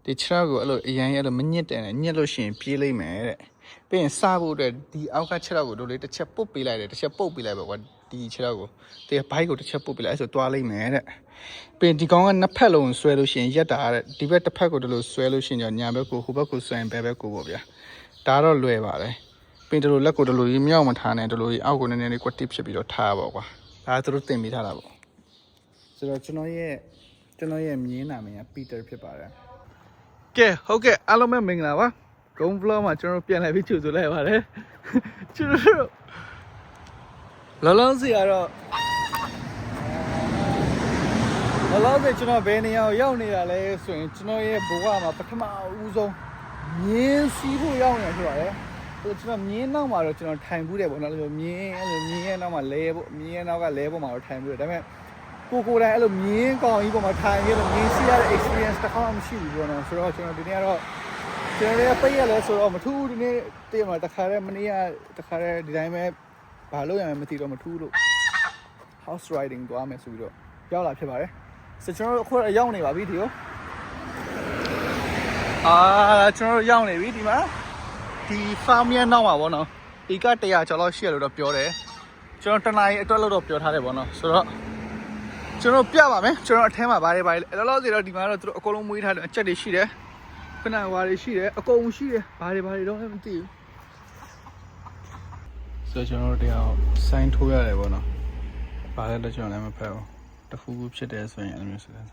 ဒီခြေထောက်ကိုအဲ့လိုအရင်အဲ့လိုမညစ်တယ်နဲ့ညစ်လို့ရှိရင်ပြေးလိမ့်မယ်တဲ့ပြီးရင်စဖို့အတွက်ဒီအောက်ကခြေထောက်ကိုတို့လေးတစ်ချက်ပုတ်ပေးလိုက်တယ်တစ်ချက်ပုတ်ပေးလိုက်ပဲကွာဒီခြေထောက်ကိုဒီဘိုက်ကိုတစ်ချက်ပုတ်ပေးလိုက်အဲ့ဆိုသွားလိမ့်မယ်တဲ့ပြီးရင်ဒီကောင်ကနှစ်ဖက်လုံးဆွဲလို့ရှိရင်ရက်တာတဲ့ဒီဘက်တစ်ဖက်ကိုတို့လို့ဆွဲလို့ရှိရင်ညာဘက်ကိုဟိုဘက်ကိုဆွဲရင်ဘယ်ဘက်ကိုပေါ့ဗျာဒါတော့လွယ်ပါတယ်ပြီးရင်တို့လက်ကိုတို့လို့မြောက်မထားနဲ့တို့လို့အောက်ကိုနည်းနည်းလေးကွက်တစ်ဖြစ်ပြီးတော့ထားပါကွာဒါတို့တင်ပေးထားတာပေါ့ဆိုတော့ကျွန်တော်ရဲ့မြင်းနာမည်ကပီတာဖြစ်ပါတယ်ကဲဟုတ်ကဲ့အားလုံးပဲမင်္ဂလာပါဂုံဘလော့မှာကျွန်တော်ပြန်လာပြီးကြိုဆိုလိုက်ပါတယ်ကျွန်တော်လောလောဆယ်ကတော့ကျွန်တော်ဘယ်နေရာကိုရောက်နေတာလဲဆိုရင်ကျွန်တော်ရဲ့ဘဝမှာပထမဦးဆုံးမြင်းစီးဖို့ရောက်နေဖြစ်ပါတယ်ကျွန်တော်မြင်းနောက်မှာတော့ကျွန်တော်ထိုင်ဘူးတယ်ပေါ့နော်အဲ့လိုမြင်းရဲ့နောက်မှာလဲဖို့မြင်းရဲ့နောက်ကလဲဖို့မှာတော့ထိုင်ဘူးတယ်ဒါပေမဲ့ကိုတိုင်းအဲ့လိုမြင်းကောင်ကြီးပေါ်မှာထိုင်ပြီးတော့မြင်းစီးရတဲ့ experience တစ်ခါမှမရှိဘူးပေါ့နော်ဆိုတော့ကျွန်တော်ဒီနေ့ကတော့ကျွန်တော်ရဲ့ပိတ်ရလဲဆိုတော့မထူးဒီနေ့တည့်မှာတစ်ခါတည်းမနေ့ကတစ်ခါတည်းဒီတိုင်းပဲဘာလို့ရမယ်မသိတော့မထူးလို့ house riding သွားမယ်ဆိုပြီးတော့ရောက်လာဖြစ်ပါတယ်ဆိုကျွန်တော်တို့အခုရောက်နေပါပြီဒီကိုကျွန်တော်တို့ရောက်နေပြီဒီမှာဒီ farm ရဲ့နောက်မှာပေါ့နော်ဒီက100ကျော်လောက်ရှိရလို့တော့ပြောတယ်ကျွန်တော်တနားရီအတွက်လို့တော့ပြောထားတယ်ပေါ့နော်ဆိုတော့ကျွန်တော်ပြပါမယ်ကျွန်တော်အထဲမှာဘာတွေလောလောဆယ်တော့ဒီမှာတော့သူတို့အကုန်လုံးမွေးထားတယ်အချက်တွေရှိတယ်ခဏဝါတွေရှိတယ်အကုန်ရှိတယ်ဘာတွေတော့မသိဘူးဆိုတော့ကျွန်တော်တို့တရားဆိုင်းထိုးရတယ်ပေါ့နော်ဘာလဲတော့ကျွန်တော်လည်းမဖက်ဘူးတဖူးဖူးဖြစ်တယ်ဆိုရင်အဲ့လိုမျိုးဆိုတယ်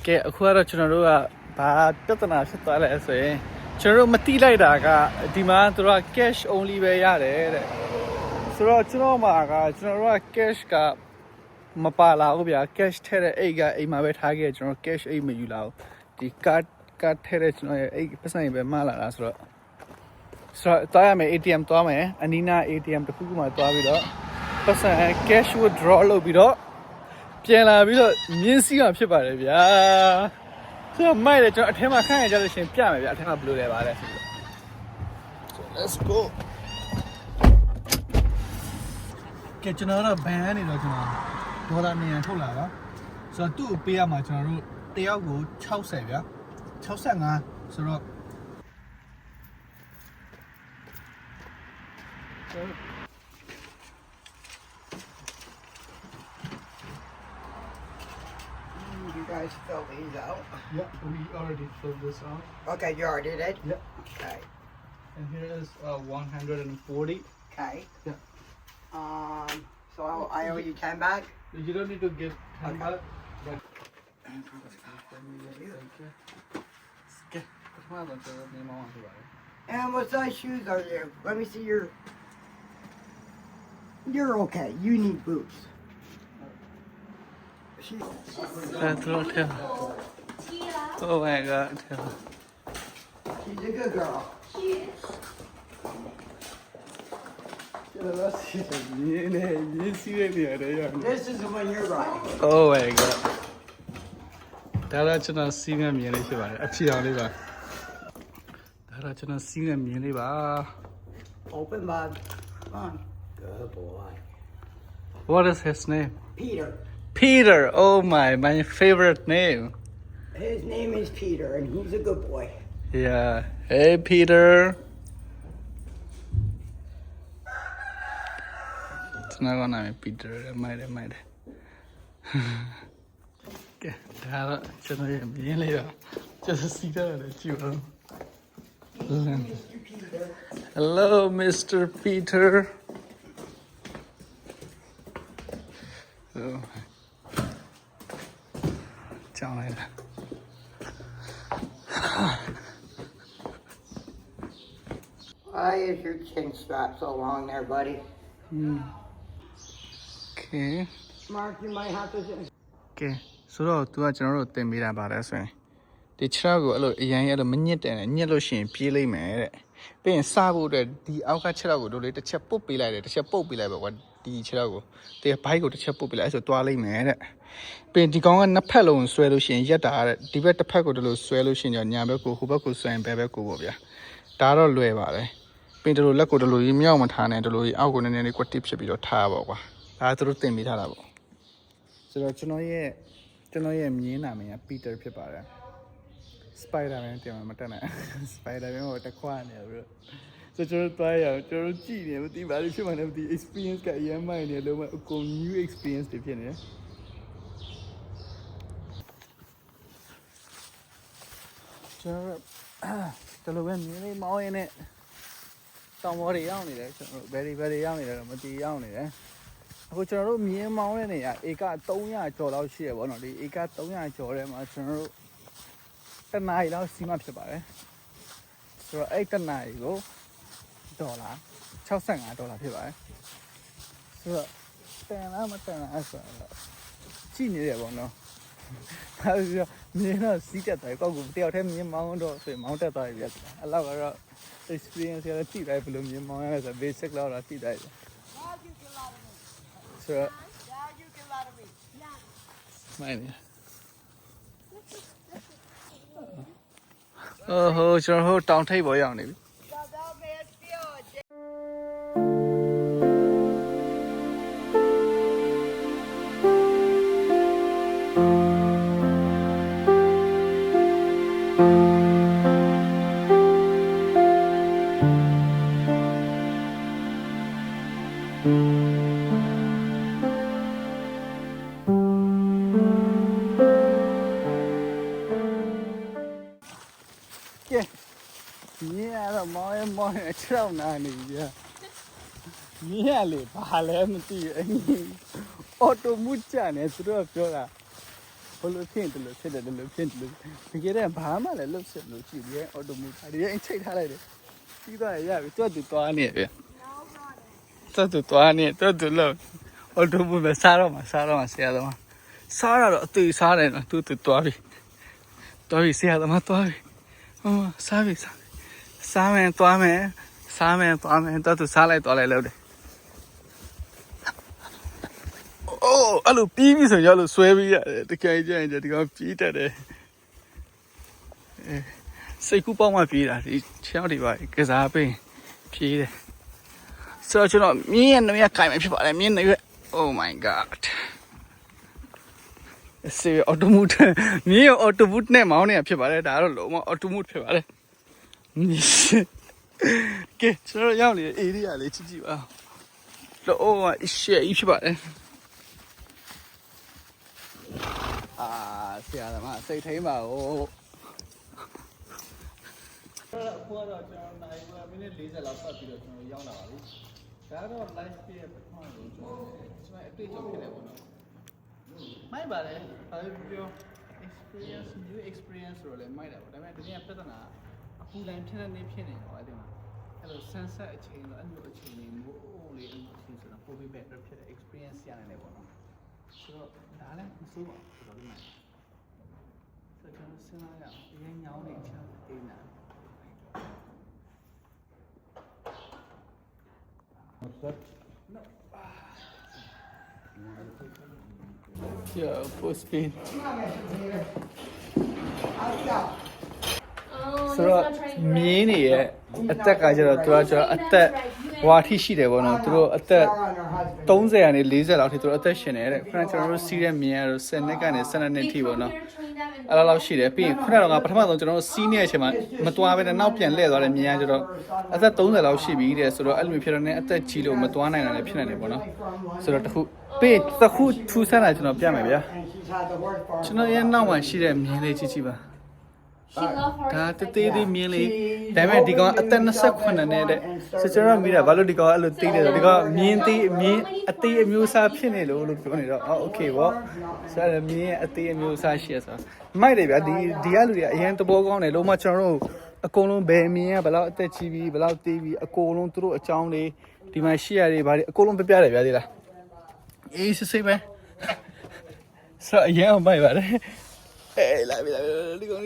ကဲအခုကတော့ကျွန်တော်တို့ကဘာပြဿနာဖြစ်သွားလဲဆိုရင်ကျွန်တော်တို့မတိလိုက်တာကဒီမှာသူတို့က cash only ပဲရတယ်တဲ့ဆိုတော့ကျွန်တော်မှာကကျွန်တော်တို့က cash ကမပါလာဘူးဗျာ cash ထည့်တဲ့အိတ်ကအိမ်မှာပဲထားခဲ့ကျွန်တော် cash အိတ်မယူလာဘူးဒီ card ထည့်တဲ့ကျွန်တော်ရဲ့အိတ်ပတ်စံပဲမလာတာဆိုတော့သွားရမယ် ATM သွားမယ်အနီးနား ATM တစ်ခုခုမှသွားပြီးတော့ပတ်စံ cash withdraw လုပ်ပြီးတော့ပြန်လာပြီးတော့မြင်းစီးမှာဖြစ်ပါတယ်ဗျာဆိုတော့မိုက်တယ်ကျွန်တော်အထဲမှာခန့်ရကြလို့ရှင်ပြမယ်ဗျာအထဲမှာဘယ်လိုလဲပါလဲဆိုတော့ let's go ကဲကျွန်တော်တို့ဘန်နေတော့ကျွန်တော်ဒေါ်လာ200ထုတ်လာပါဆိုတော့သူ့ကိုပေးရမှာကျွန်တော်တို့တယောက်ကို60ဗျာ65ဆိုတော့ You guys fill these out? Yeah, we already filled this out. Okay, you already did? Yeah. Okay. And here is 140. Okay. Yeah. So I owe you 10 back? You don't need to give 10 back. But okay. And what size shoes are you? Let me see your... You're okay. You need boots. That's right. Oh my god. She's a good girl. This is the one you're riding. Oh my god. That's not seeing a meal. That's not seeing a meal. Open, bud. Come on. Good boy. What is his name? Peter. Peter. Oh my favorite name. His name is Peter, and he's a good boy. Yeah. Hey, Peter. It's not gonna be Peter. Might. Okay. Just see that. Hello, Mr. Peter. Oh. Chào này. Why is your chin strap so long there, buddy? Okay. Mark, you might have to... Okay. ဆိုတော့ तू ကကျွန်တော်တို့တင်ပေးတာပါတယ်ဆိုရင်ဒီခြေထောက်ကိုအဲ့လိုအရင်အဲ့လိုမညစ်တယ်နဲ့ညစ်လို့ရှိရင်ပြေးလိမ့်မယ်တဲ့ပြီးရင်စဖို့အတွက်ဒီအောက်ကခြေထောက်ကိုတို့လေးတစ်ချက်ပုတ်ပေးလိုက်တယ်တစ်ချက်ပုတ်ပေးလိုက်ပဲကွာဒီခြေထောက်ကိုဒီဘိုက်ကိုတစ်ချက်ပုတ်ပေးလိုက်အဲ့ဆိုသွားလိမ့်မယ်တဲ့ပြီးရင်ဒီကောင်ကနှစ်ဖက်လုံးဆွဲလို့ရှိရင်ရက်တာတဲ့ဒီဘက်တစ်ဖက်ကိုတို့လို့ဆွဲလို့ရှိရင်ညာဘက်ကိုဟိုဘက်ကိုဆွဲရင်ဘယ်ဘက်ကိုပေါ့ဗျာဒါတော့လွယ်ပါတယ်ပြီးရင်တို့လက်ကိုတို့လိုမြောက်မထားနဲ့တို့လိုအောက်ကိုနည်းနည်းလေးကွက်တစ်ဖြစ်ပြီးတော့ထားပါကွာဒါတို့တင်ပေးထားတာပေါ့ဆိုတော့ကျွန်တော်ရဲ့ ကျွန်တော်ရဲ့မြင်းနာမည်က Peter ဖြစ်ပါတယ် Spider-Man တင်မှာမတက်နိုင် Spider-Man ကိုတက်ခွာနေပြီဆိုကျွန်တော်တွားရအောင်ကျွန်တော်ကြည့်နေမသိပါဘူးဖြစ်မှလည်းမသိ experience ကအရင်မှနေလုံးဝအကုန် new experience တွေဖြစ်နေတယ်ကျွန်တော်တို့ပဲမြင်းလေးမောင်းရင်းနဲ့တောင်ပေါ်တွေရောက်နေတယ်ကျွန်တော်တို့ very ရောက်နေတယ်တော့မတီးရောက်နေတယ်အခုကျွန်တော်တို့မြင်းမောင်းတဲ့နေရာဧက300ကျော်လောက်ရှိရပေါ့နော်ဒီဧက300ကျော်ထဲမှာကျွန်တော်တို့တနားရီလောက်စီးမှဖြစ်ပါတယ်ဆိုတော့အဲ့တနားရီကို$65ဖြစ်ပါတယ်ဆိုတော့တန်လားမတန်လားဆိုတော့ကြည့်နေတယ်ပေါ့နော်ဒါဆိုတော့မြင်းတော့စီးတက်တယ်ကောက်ကိုတယောက်တည်းမြင်းမောင်းတော့ဆိုရင်မောင်းတက်သွားပြီပြအဲ့လောက်ကတော့ experience ရတဲ့ကြည့်တယ်ဘယ်လိုမြင်းမောင်းရလဲဆိုတော့ basic လောက်တော့ကြည့်တယ်ဆိုတော့မိုင်းနေဟိုကျွန်တော်တောင်ထိပ်ပေါ်ရောက်နေပြီကဲမြင်းကတော့မောင်းရင်6လောက်နာနေပြီဗျာမြင်းကလေဘာလဲမသိဘူးအင်းအော်တိုမူချနေသူတို့ပြောတာဘလို့ဖြစ်တယ်လို့ဖြစ်တယ်လို့ဖြစ်တယ်လို့တကယ်တော့ဘာမှလည်းလုပ်စစ်လို့ကြည့်ပြီးအော်တိုမူချဒီရင်ချိတ်ထားလိုက်တယ်ပြီးတော့ရပြီတွတ်တူသွားနေဗျာတွတ်တူသွားနေတွတ်တူလို့အော်တိုမူပဲစားတော့မှဆရာသမားစားရတော့အသေးစားတယ်နော်သူသွားပြီဆရာသမားသွားပြီစားမယ်သွားမယ်တော်သူစားလိုက်သွားလိုက်လို့တယ်အိုးအဲ့လိုပြီးပြီဆိုရင်လို့ဆွဲပြီးရတယ်တကယ်ကြရင်ဒီကောင်ပြေးတတ်တယ်စိတ်ကူးပေါက်မှပြေးတာဒီချောင်းတွေပါကစားပေးပြေးတယ်ဆိုတော့ကျွန်တော်မြင်းရဲ့နှရခိုင်မှဖြစ်ပါတယ်မြင်းနှရ Oh my god စေအော်တိုမူမြင်းအော်တိုမူနဲ့မောင်းနေတာဖြစ်ပါတယ်ဒါတော့လုံးဝအော်တိုမူဖြစ်ပါတယ်ကဲကျွန်တော်ရောက်နေတဲ့ area လေးကြည့်ပါတော့အရှေ့ဖြစ်ပါတယ်ဆရာသမားစိတ်ထိန်ပါဦးအခုတော့ကျွန်တော်နိုင်မိနစ်40လောက်ပတ်ပြီးတော့ကျွန်တော်ရောက်လာပါပြီဒါတော့ live ရဲ့ပထမဆုံးကျွန်တော်အတွေ့အကြုံဖြစ်နေပါတော့မိုက်ပါလေဘာလို့ပြော new experience ဆိုတော့လည်းမိုက်တာပေါ့ဒါပေမဲ့ဒီနေ့ပြဿနာအပူတိုင်းဖြစ်နေဖြစ်နေတော့အဲ့ဒီမှာအဲ့လို sunset အချိန်တော့အဲ့လိုအချိန်လေးမိုးလေးအချိန်ဆိုတော့ပိုပြီး better ဖြစ်တဲ့ experience ရနိုင်တယ်ပေါ့နော်ဆိုတော့ဒါလည်းမဆိုးပါဘူးတော်တော်လေးဆိုတော့ကျွန်တော်စဉ်းစားရအောင်အရင်ညောင်းနေချင်တေးနာYeah, full speed. So, မြင်းနေရဲ့အသက်ကကျတော့သူကကျတော့အသက်ဝါထိရှိတယ်ပေါ့နော်သူတို့အသက်30ကနေ40လောက်ထိသူတို့အသက်ရှင်နေတဲ့ခုနကကျွန်တော်တို့စီးတဲ့မြင်းကတော့10နှစ်ကနေ12နှစ်ထိပေါ့နော်အဲ့လိုလောက်ရှိတယ်ပြီးရင်ခုနကတော့ပထမဆုံးကျွန်တော်တို့စီးနေတဲ့အချိန်မှာမတွားဘဲနဲ့နောက်ပြန်လှည့်သွားတဲ့မြင်းကကျတော့အသက်30လောက်ရှိပြီတဲ့ဆိုတော့အဲ့လိုမျိုးဖြစ်တော့ねအသက်ကြီးလို့မတွားနိုင်တာလည်းဖြစ်နေတယ်ပေါ့နော်ဆိုတော့တခုထူးဆန်းတာကျွန်တော်ပြမယ်ဗျာကျွန်တော်ရဲ့နောက်မှာရှိတဲ့မြင်းလေးကြည့်ပါဒါတေးသေးမြင်းလေးဒါပေမဲ့ဒီကောင်အသက်28နဲ့တဲ့ဆိုကျွန်တော်မိတာဘာလို့ဒီကောင်အဲ့လိုတေးတယ်ဒီကောင်မြင်းအသေးအမျိုးအစားဖြစ်နေလို့ပြောနေတော့โอเคပေါ့ဆိုတော့မြင်းရဲ့အသေးအမျိုးအစားရှိရဆိုမိုက်တယ်ဗျာဒီကလူတွေကအရင်တဘောကောင်းတယ်လုံးဝကျွန်တော်တို့အကုန်လုံးဘယ်မြင်းကဘယ်လောက်အသက်ကြီးပြီးဘယ်လောက်တေးပြီးအကုန်လုံးသူတို့အကြောင်းတွေဒီမှာရှိရတွေဘာတွေအကုန်လုံးပြပြတယ်ဗျာဒီလားအေးစစ်ပဲဆိုအရင်မိုက်ပါတယ်လာပြီဒီကောင်